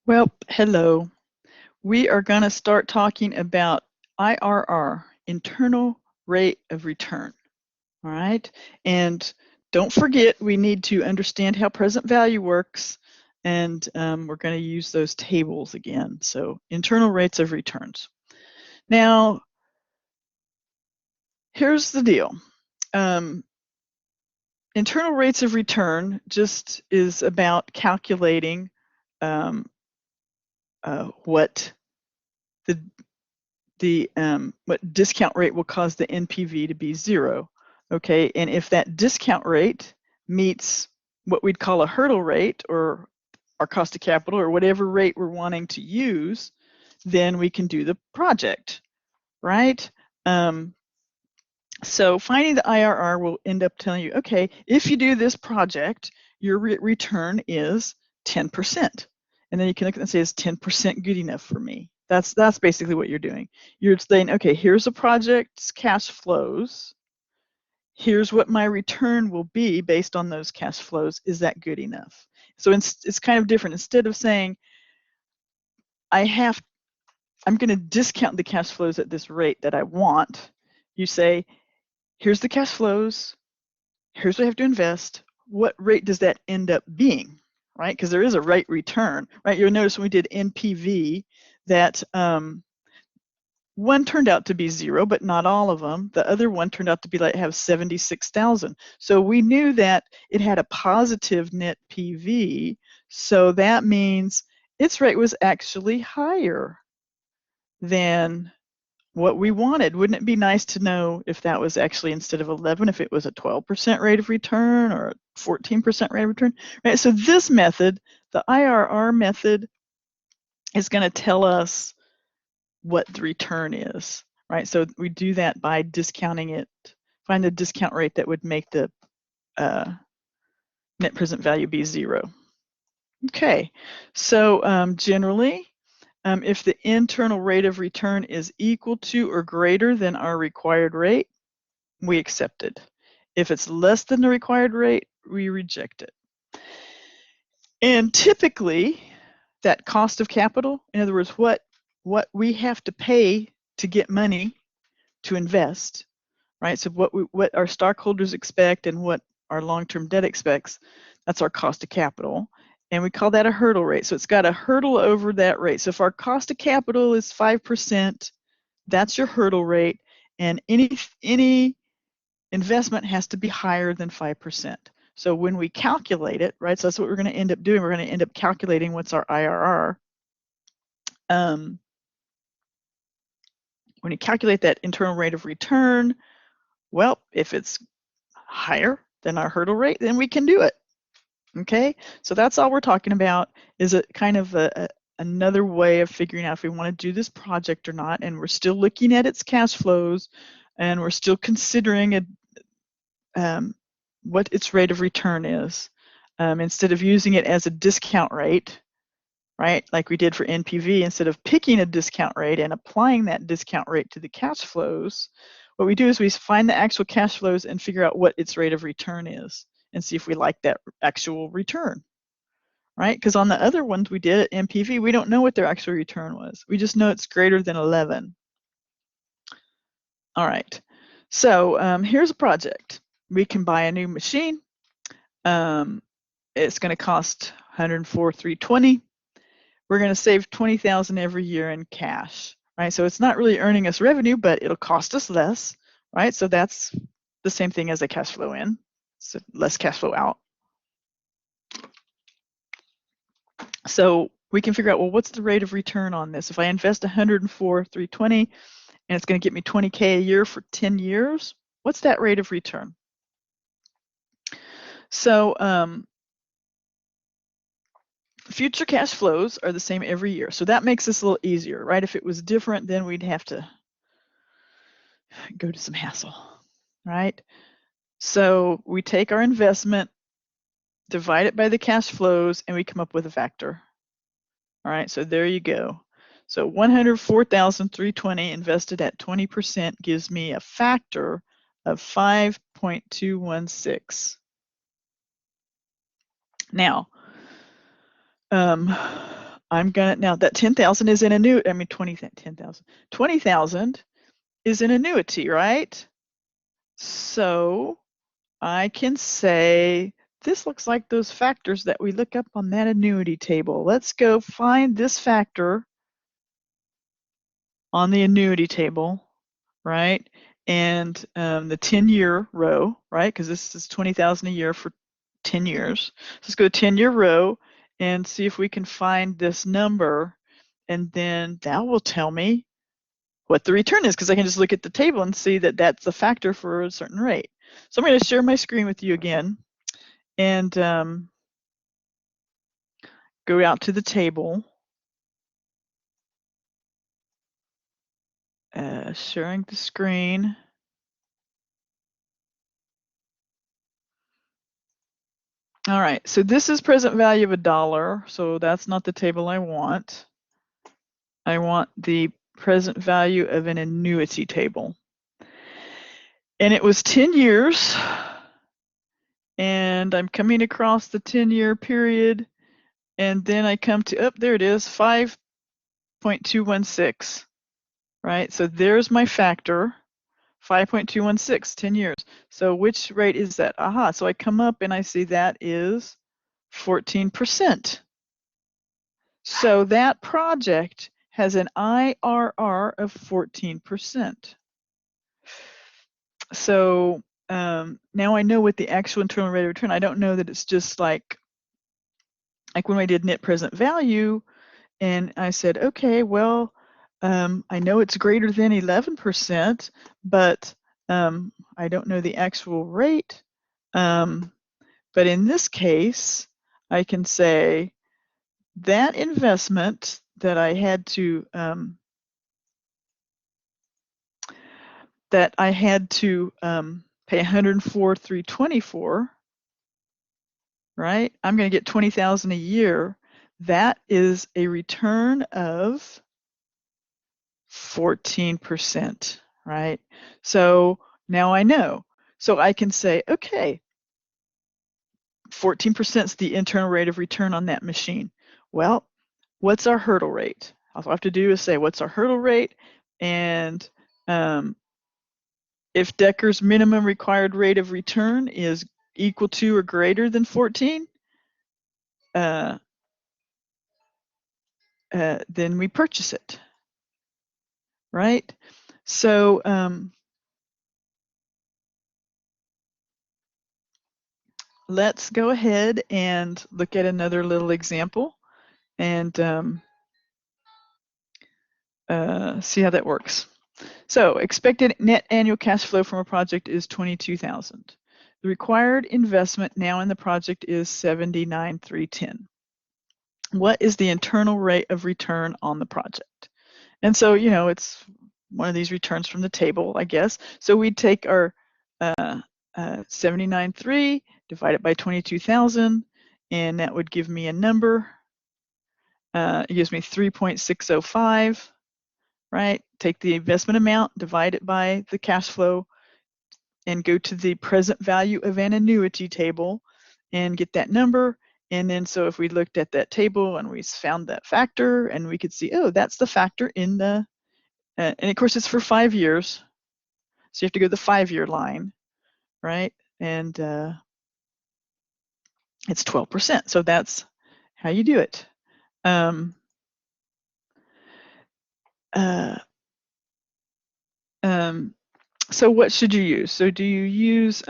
Well, hello. We are going to start talking about IRR, internal rate of return. All right. And don't forget, we need to understand how present value works. And we're going to use those tables again. So internal rates of returns. Now, here's the deal. Internal rates of return just is about calculating what what discount rate will cause the NPV to be 0. Okay, and if that discount rate meets what we'd call a hurdle rate or our cost of capital or whatever rate we're wanting to use, then we can do the project, right? So finding the IRR will end up telling you, okay, if you do this project, your return is 10%. And then you can look and say, is 10% good enough for me? That's basically what you're doing. You're saying, okay, here's a project's cash flows. Here's what my return will be based on those cash flows. Is that good enough? So it's kind of different. Instead of saying, I'm going to discount the cash flows at this rate that I want, you say, here's the cash flows. Here's what I have to invest. What rate does that end up being, right? Because there is a rate return, right? You'll notice when we did NPV that one turned out to be 0, but not all of them. The other one turned out to be like have 76,000. So we knew that it had a positive net PV. So that means its rate was actually higher than what we wanted. Wouldn't it be nice to know if that was actually, instead of 11, if it was a 12% rate of return or a 14% rate of return, right? So this method, the IRR method, is going to tell us what the return is, right? So we do that by discounting it, find the discount rate that would make the net present value be 0. Okay, so generally, if the internal rate of return is equal to or greater than our required rate, we accept it. If it's less than the required rate, we reject it. And typically, that cost of capital, in other words, what we have to pay to get money to invest, right? So what our stockholders expect and what our long-term debt expects, that's our cost of capital. And we call that a hurdle rate. So it's got a hurdle over that rate. So if our cost of capital is 5%, that's your hurdle rate. And any investment has to be higher than 5%. So when we calculate it, right, so that's what we're going to end up doing. We're going to end up calculating what's our IRR. When you calculate that internal rate of return, well, if it's higher than our hurdle rate, then we can do it. Okay, so that's all we're talking about, is a kind of another way of figuring out if we want to do this project or not. And we're still looking at its cash flows, and we're still considering what its rate of return is. Instead of using it as a discount rate, right, like we did for NPV, instead of picking a discount rate and applying that discount rate to the cash flows, what we do is we find the actual cash flows and figure out what its rate of return is and see if we like that actual return, right? Because on the other ones we did at NPV, we don't know what their actual return was. We just know it's greater than 11. All right, so here's a project. We can buy a new machine. It's going to cost $104,320. We're going to save $20,000 every year in cash, right? So it's not really earning us revenue, but it'll cost us less, right? So that's the same thing as a cash flow in, so less cash flow out. So we can figure out, well, what's the rate of return on this? If I invest $104,320 and it's going to get me $20K a year for 10 years, what's that rate of return? So future cash flows are the same every year. So that makes this a little easier, right? If it was different, then we'd have to go to some hassle, right? So we take our investment, divide it by the cash flows, and we come up with a factor. All right, so there you go. So 104,320 invested at 20% gives me a factor of 5.216. Now, I'm gonna, now that 10,000 is an annuity, I mean 10,000. 20,000 is an annuity, right? So I can say, this looks like those factors that we look up on that annuity table. Let's go find this factor on the annuity table, right? And the 10-year row, right? Because this is 20,000 a year for 10 years. So let's go 10-year row and see if we can find this number, and then that will tell me what the return is, because I can just look at the table and see that that's the factor for a certain rate. So I'm going to share my screen with you again and go out to the table. Sharing the screen. All right, so this is present value of $1, so that's not the table I want. I want the present value of an annuity table. And it was 10 years, and I'm coming across the 10-year period, and then I come to, oh, there it is, 5.216, right? So there's my factor, 5.216, 10 years. So which rate is that? Aha, so I come up and I see that is 14%. So that project has an IRR of 14%. So now I know what the actual internal rate of return. I don't know that it's just like when I did net present value, and I said, okay, well, I know it's greater than 11%, but I don't know the actual rate. But in this case, I can say that investment that I had to pay 104,324, right? I'm going to get 20,000 a year. That is a return of 14%, right? So now I know. So I can say, okay, 14% is the internal rate of return on that machine. Well, what's our hurdle rate? All I have to do is say, what's our hurdle rate? And if Decker's minimum required rate of return is equal to or greater than 14, then we purchase it, right? So let's go ahead and look at another little example and see how that works. So expected net annual cash flow from a project is 22,000. The required investment now in the project is 79,310. What is the internal rate of return on the project? And so, you know, it's one of these returns from the table, I guess. So we take our 79.3, divide it by 22,000, and that would give me a number. It gives me 3.605, right? Take the investment amount, divide it by the cash flow, and go to the present value of an annuity table and get that number. And then so if we looked at that table and we found that factor, and we could see, oh, that's the factor in the, and of course it's for 5 years. So you have to go to the 5-year line, right? And it's 12%. So that's how you do it. So what should you use? So do you use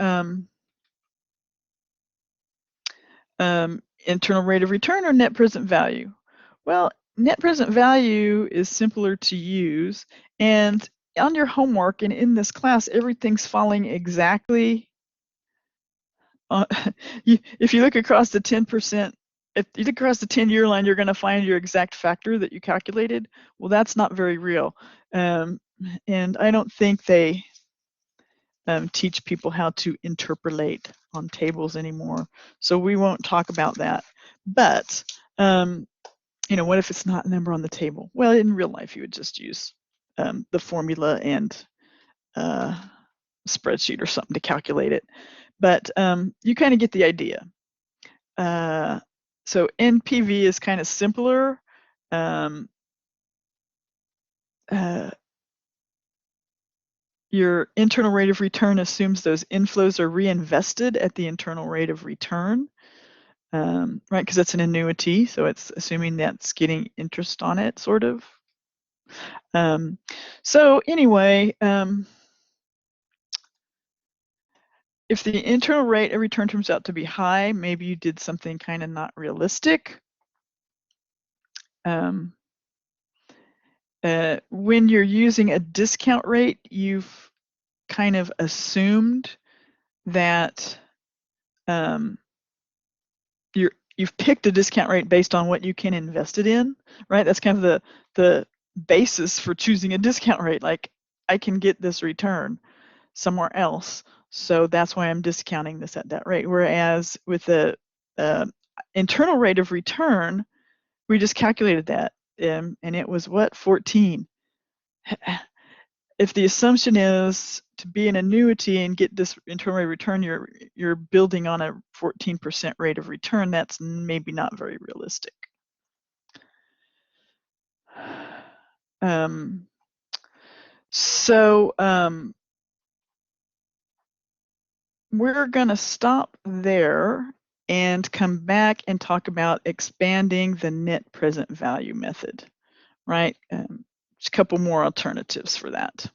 internal rate of return or net present value? Well, net present value is simpler to use, and on your homework and in this class, everything's falling exactly. If you look across the 10%, if you look across the 10-year line, you're going to find your exact factor that you calculated. Well, that's not very real, and I don't think they teach people how to interpolate on tables anymore. So we won't talk about that. But you know, what if it's not a number on the table? Well, in real life, you would just use the formula and spreadsheet or something to calculate it. But you kind of get the idea. So NPV is kind of simpler. Your internal rate of return assumes those inflows are reinvested at the internal rate of return, right? Because that's an annuity, so it's assuming that's getting interest on it, sort of. So anyway, if the internal rate of return turns out to be high, maybe you did something kind of not realistic. When you're using a discount rate, you've kind of assumed that you've picked a discount rate based on what you can invest it in, right? That's kind of the basis for choosing a discount rate. Like, I can get this return somewhere else, so that's why I'm discounting this at that rate. Whereas with the internal rate of return, we just calculated that, and it was what, 14. If the assumption is to be an annuity and get this internal rate of return, you're building on a 14% rate of return. That's maybe not very realistic. We're going to stop there and come back and talk about expanding the net present value method, right? Just a couple more alternatives for that.